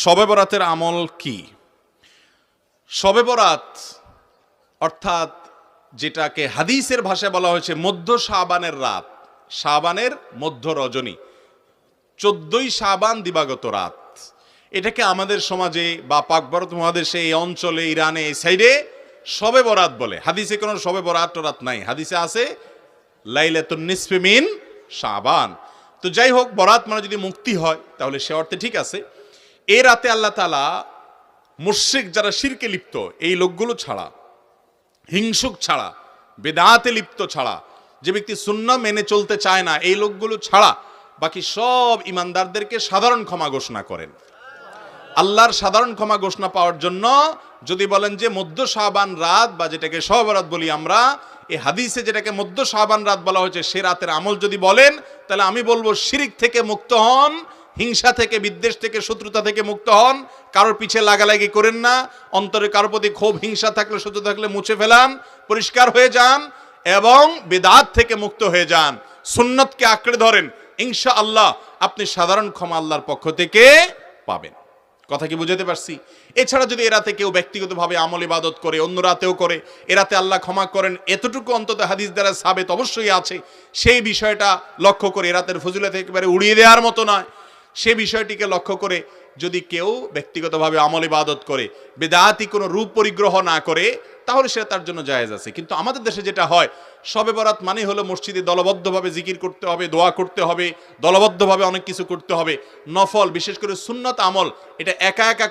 শবে বরাতের আমল কি? শবে বরাত অর্থাৎ যেটাকে হাদিসের ভাষায় বলা হয়েছে মধ্য শাবানের রাত, শাবানের মধ্য রজনী, 14ই শাবান দিবাগত রাত। এটাকে আমাদের সমাজে বা পাক ভারত মহাদেশে, এই অঞ্চলে, ইরানে, এই সাইডে শবে বরাত বলে। হাদিসে কোনো শবে বরাত টরাত নাই, হাদিসে আছে লাইলাতুন নিসফি মিন শাবান। তো যাই হোক, বরাত মানে যদি মুক্তি হয় তাহলে সে অর্থে ঠিক আছে। এই রাতে আল্লাহ তাআলা মুশরিক যারা শিরকে লিপ্ত, এই লোকগুলো ছাড়া, হিংসুক ছাড়া, বেদাতে লিপ্ত ছাড়া, যে ব্যক্তি সুন্নাহ মেনে চলতে চায় না, এই লোকগুলো ছাড়া বাকি সব ইমানদারদেরকে সাধারণ ক্ষমা ঘোষণা করেন। আল্লাহর সাধারণ ক্ষমা ঘোষণা পাওয়ার জন্য যদি বলেন যে মধ্য শাবান রাত বা যেটাকে শবে বরাত বলি আমরা, এই হাদিসে যেটাকে মধ্য শাবান রাত বলা হয়েছে, সে রাতের আমল যদি বলেন, তাহলে আমি বলবো শিরিক থেকে মুক্ত হন, হিংসা থেকে, বিদ্বেষ থেকে, শত্রুতা থেকে মুক্ত হন, কারোর পিছে লাগালাগি করেন না, অন্তরে কারোর প্রতি ক্ষোভ, হিংসা থাকলে, শত্রুতা থাকলে মুছে ফেলান, পরিষ্কার হয়ে যান এবং বিদআত থেকে মুক্ত হয়ে যান, সুন্নতকে আঁকড়ে ধরেন। ইনশাআল্লাহ আপনি সাধারণ ক্ষমা আল্লাহর পক্ষ থেকে পাবেন। কথা কি বুঝাতে পারছি? এছাড়া যদি এরাতে কেউ ব্যক্তিগতভাবে আমল ইবাদত করে, অন্য রাতেও করে, এরাতে আল্লাহ ক্ষমা করেন, এতটুকু অন্তত হাদিস দ্বারা সাবেত অবশ্যই আছে। সেই বিষয়টা লক্ষ্য করে, এরাতের ফজিলত একেবারে উড়িয়ে দেওয়ার মতো নয়, সে বিষয়টিকে লক্ষ্য করে যদি কেউ ব্যক্তিগতভাবে আমল ইবাদত করে, বেদাতি কোনো রূপ পরিগ্রহ না করে, তাহলে সেটা তার জন্য জায়েজ আছে। কিন্তু আমাদের দেশে যেটা হয়, শবে বরাত মানে হলো মসজিদে দলবদ্ধভাবে জিকির করতে হবে, দোয়া করতে হবে, দলবদ্ধভাবে অনেক কিছু করতে হবে, নফল বিশেষ করে সুন্নত আমল এটা একা একা